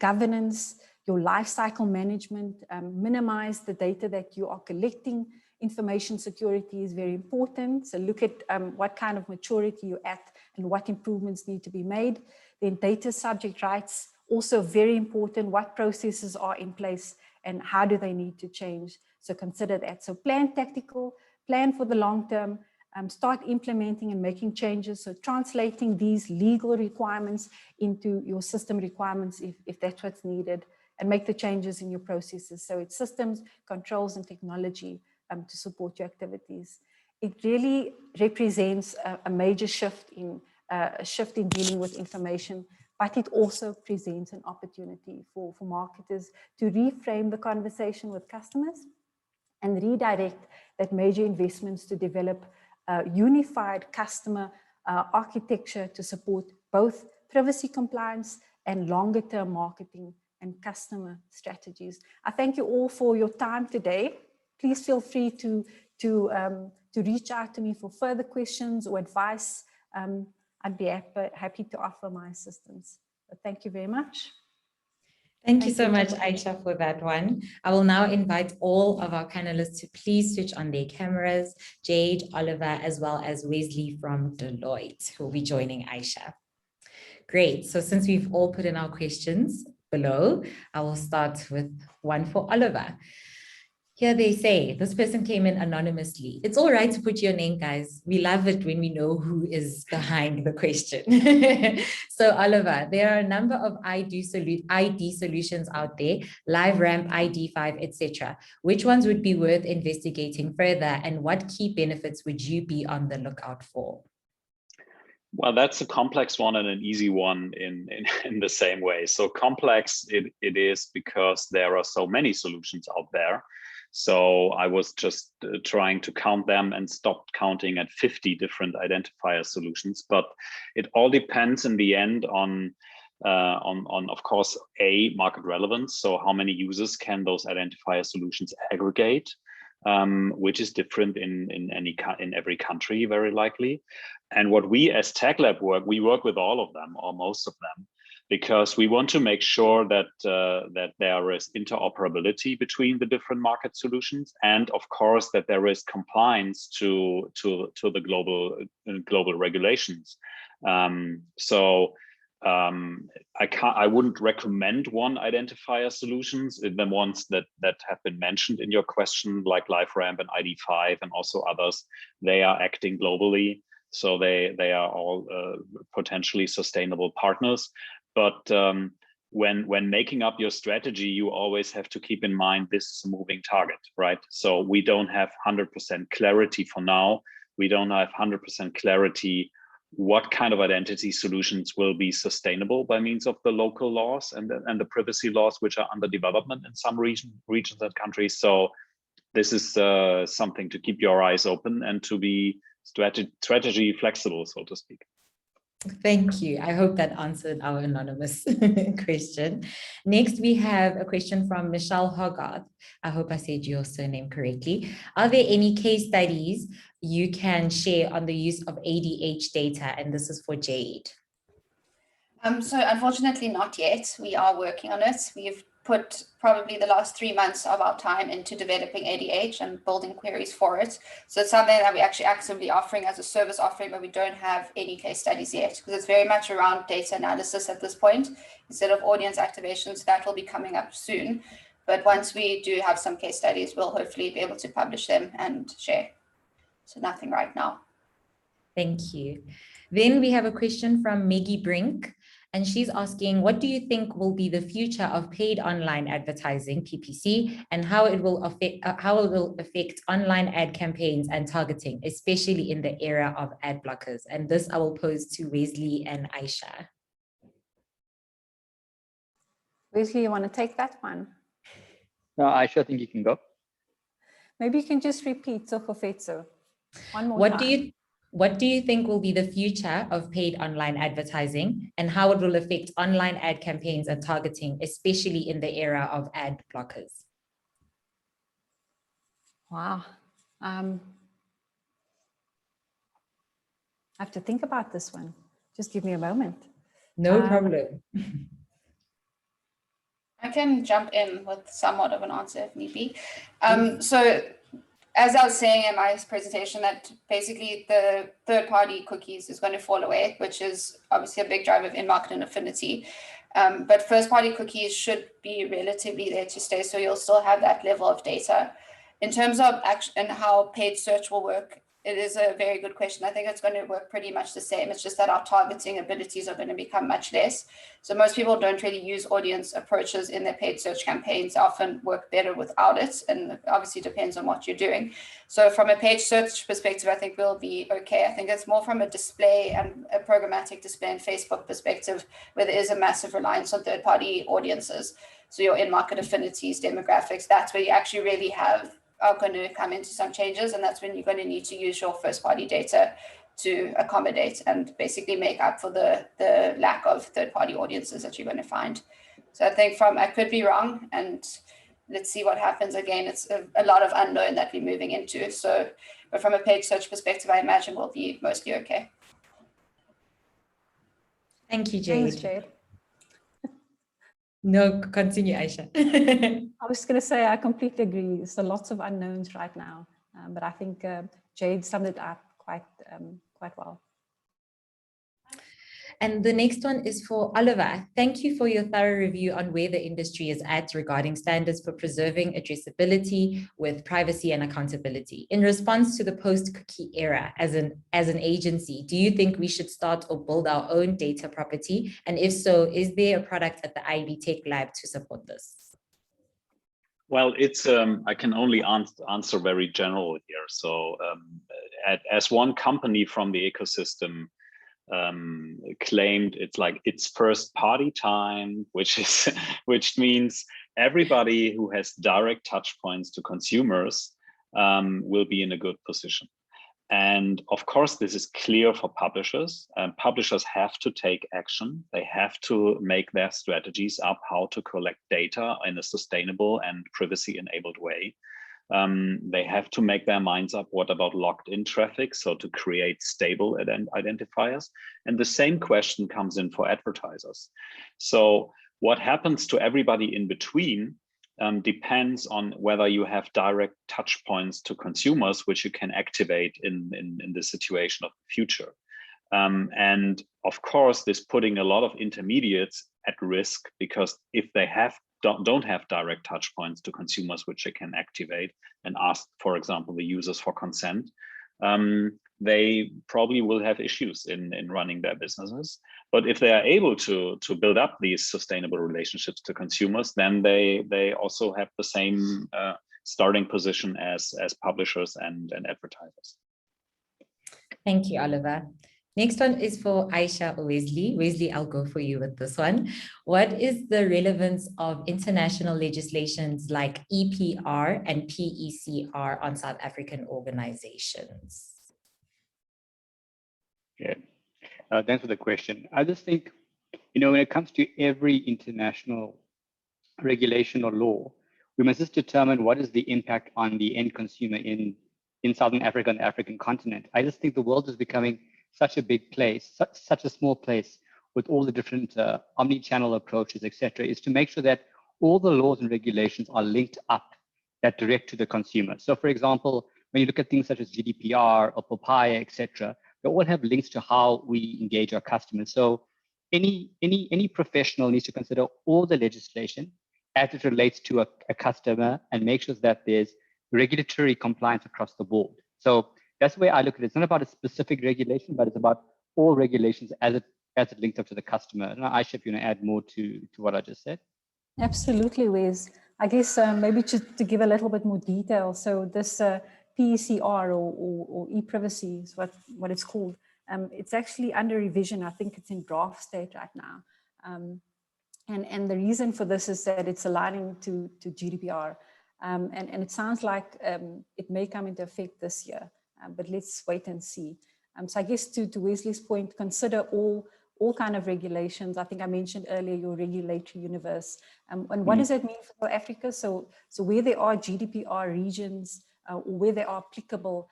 governance, your life cycle management, minimize the data that you are collecting. Information security is very important. So look at what kind of maturity you're at and what improvements need to be made. Then data subject rights, also very important. What processes are in place and how do they need to change? So consider that. So plan tactical, plan for the long term, start implementing and making changes. So translating these legal requirements into your system requirements if that's what's needed, and make the changes in your processes. So it's systems, controls, and technology to support your activities. It really represents a major shift in dealing with information, but it also presents an opportunity for marketers to reframe the conversation with customers and redirect that major investments to develop unified customer architecture to support both privacy compliance and longer term marketing and customer strategies. I thank you all for your time today. Please feel free to reach out to me for further questions or advice. I'd be happy to offer my assistance. But thank you very much. Thank you so much, Aisha, for that one. I will now invite all of our panelists to please switch on their cameras, Jade, Oliver, as well as Wesley from Deloitte, who will be joining Aisha. Great. So since we've all put in our questions below, I will start with one for Oliver. Here they say, this person came in anonymously. It's all right to put your name, guys. We love it when we know who is behind the question. So Oliver, there are a number of ID solutions out there, LiveRamp, ID5, etc. Which ones would be worth investigating further, and what key benefits would you be on the lookout for? Well, that's a complex one and an easy one in the same way. So complex it is because there are so many solutions out there. So I was just trying to count them and stopped counting at 50 different identifier solutions. But it all depends in the end on of course, market relevance. So how many users can those identifier solutions aggregate, which is different in every country, very likely. And what we as Tag Lab we work with all of them or most of them, because we want to make sure that that there is interoperability between the different market solutions, and of course that there is compliance to the global regulations. I wouldn't recommend one identifier solutions. The ones that have been mentioned in your question, like LiveRamp and ID5 and also others, they are acting globally, so they are all potentially sustainable partners. But when making up your strategy, you always have to keep in mind this is a moving target, right? So we don't have 100% clarity for now. We don't have 100% clarity what kind of identity solutions will be sustainable by means of the local laws and the privacy laws, which are under development in some regions and countries. So this is something to keep your eyes open and to be strategy flexible, so to speak. Thank you. I hope that answered our anonymous question. Next, we have a question from Michelle Hogarth. I hope I said your surname correctly. Are there any case studies you can share on the use of ADH data? And this is for Jade. So unfortunately not yet. We are working on it. We've put probably the last 3 months of our time into developing ADH and building queries for it. So it's something that we're actually actively offering as a service offering, but we don't have any case studies yet because it's very much around data analysis at this point instead of audience activations. That will be coming up soon. But once we do have some case studies, we'll hopefully be able to publish them and share. So nothing right now. Thank you. Then we have a question from Maggie Brink. And she's asking, what do you think will be the future of paid online advertising, PPC, and how it will affect online ad campaigns and targeting, especially in the era of ad blockers? And this I will pose to Wesley and Aisha. Wesley, you want to take that one? No, Aisha, I think you can go. Maybe you can just repeat Tshegofatso one more time. What do you think will be the future of paid online advertising and how it will affect online ad campaigns and targeting, especially in the era of ad blockers? Wow. I have to think about this one. Just give me a moment. No problem. I can jump in with somewhat of an answer if need be. So as I was saying in my presentation, that basically the third-party cookies is going to fall away, which is obviously a big driver of in-market and affinity. But first-party cookies should be relatively there to stay, so you'll still have that level of data. In terms of action and how paid search will work, it is a very good question. I think it's going to work pretty much the same. It's just that our targeting abilities are going to become much less. So most people don't really use audience approaches in their paid search campaigns. They often work better without it, and it obviously depends on what you're doing. So from a paid search perspective, I think we'll be okay. I think it's more from a display and a programmatic display and Facebook perspective, where there is a massive reliance on third-party audiences. So your in-market affinities, demographics, that's where you actually really are going to come into some changes, and that's when you're going to need to use your first-party data to accommodate and basically make up for the lack of third-party audiences that you're going to find. So I think I could be wrong, and let's see what happens. Again, it's a lot of unknown that we're moving into. So, but from a paid search perspective, I imagine we'll be mostly okay. Thank you, Jade. Thanks, Jade. No, continue, Aisha. I was going to say, I completely agree. So lots of unknowns right now, but I think Jade summed it up quite well. And the next one is for Oliver. Thank you for your thorough review on where the industry is at regarding standards for preserving addressability with privacy and accountability. In response to the post-cookie era, as an agency, do you think we should start or build our own data property? And if so, is there a product at the IAB Tech Lab to support this? Well, it's I can only answer very general here. So as one company from the ecosystem claimed, it's like it's first party time, which means everybody who has direct touch points to consumers will be in a good position. And of course, this is clear for publishers. Publishers have to take action. They have to make their strategies up how to collect data in a sustainable and privacy-enabled way. They have to make their minds up, what about locked-in traffic? So to create stable identifiers. And the same question comes in for advertisers. So what happens to everybody in between depends on whether you have direct touch points to consumers, which you can activate in the situation of the future. And of course, this putting a lot of intermediates at risk, because if they don't have direct touch points to consumers, which they can activate and ask, for example, the users for consent, they probably will have issues in running their businesses. But if they are able to build up these sustainable relationships to consumers, then they also have the same starting position as publishers and advertisers. Thank you, Oliver. Next one is for Aisha or Wesley. Wesley, I'll go for you with this one. What is the relevance of international legislations like EPR and PECR on South African organizations? Yeah, thanks for the question. I just think, when it comes to every international regulation or law, we must just determine what is the impact on the end consumer in Southern Africa and the African continent. I just think the world is becoming such a big place, such a small place with all the different omni-channel approaches, etc., is to make sure that all the laws and regulations are linked up that direct to the consumer. So for example, when you look at things such as GDPR or POPIA, etc., they all have links to how we engage our customers. So any professional needs to consider all the legislation as it relates to a customer and make sure that there's regulatory compliance across the board. So that's the way I look at it. It's not about a specific regulation, but it's about all regulations as it links up to the customer. And Aisha, if you want to add more to what I just said. Absolutely, Wes. I guess maybe just to give a little bit more detail. So this PECR or e-privacy is what it's called. It's actually under revision. I think it's in draft state right now. And the reason for this is that it's aligning to GDPR. And it sounds like it may come into effect this year, but let's wait and see. So I guess to Wesley's point, consider all kind of regulations. I think I mentioned earlier your regulatory universe. And what does that mean for South Africa? So where there are GDPR regions or where they are applicable,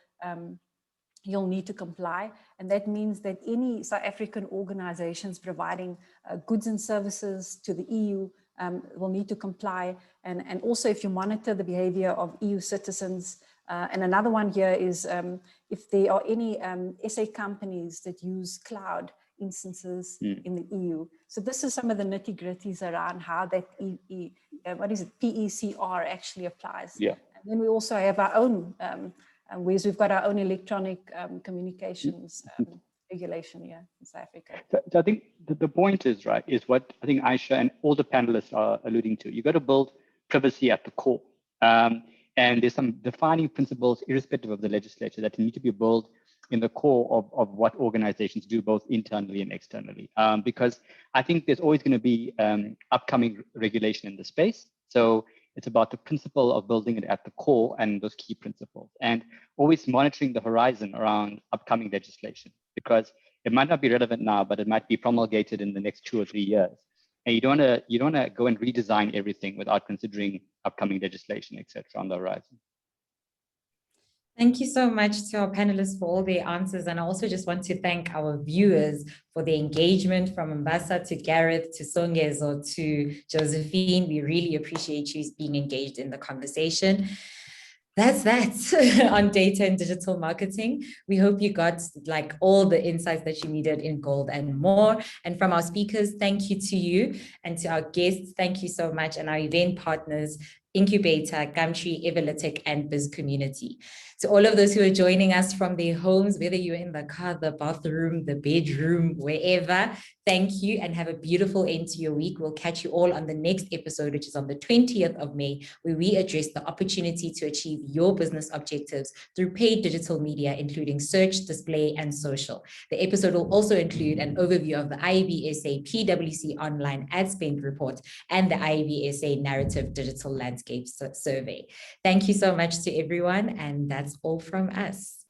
you'll need to comply. And that means that any South African organizations providing goods and services to the EU will need to comply. And also if you monitor the behavior of EU citizens. And another one here is if there are any SA companies that use cloud instances in the EU. So this is some of the nitty-gritties around how that PECR actually applies. Yeah. And then we also have our own ways. We've got our own electronic communications regulation here in South Africa. So I think the point is what I think Aisha and all the panelists are alluding to. You got to build privacy at the core. And there's some defining principles, irrespective of the legislature, that need to be built in the core of what organizations do, both internally and externally. Because I think there's always going to be upcoming regulation in the space. So it's about the principle of building it at the core and those key principles, and always monitoring the horizon around upcoming legislation, because it might not be relevant now, but it might be promulgated in the next 2 or 3 years. And you don't want to go and redesign everything without considering upcoming legislation, etc., on the horizon. Thank you so much to our panelists for all their answers. And I also just want to thank our viewers for the engagement, from Mbasa to Gareth to Songezo to Josephine. We really appreciate you being engaged in the conversation. That's that on data and digital marketing. We hope you got like all the insights that you needed in gold and more. And from our speakers, thank you to you, and to our guests, thank you so much, and our event partners, Incubeta, Gumtree, Everlytic, and Biz Community. To all of those who are joining us from their homes, whether you're in the car, the bathroom, the bedroom, wherever, thank you and have a beautiful end to your week. We'll catch you all on the next episode, which is on the 20th of May, where we address the opportunity to achieve your business objectives through paid digital media, including search, display, and social. The episode will also include an overview of the IAB SA PwC Online Ad Spend Report and the IAB SA Narrative Digital Landscape Survey. Thank you so much to everyone, and that's all from us.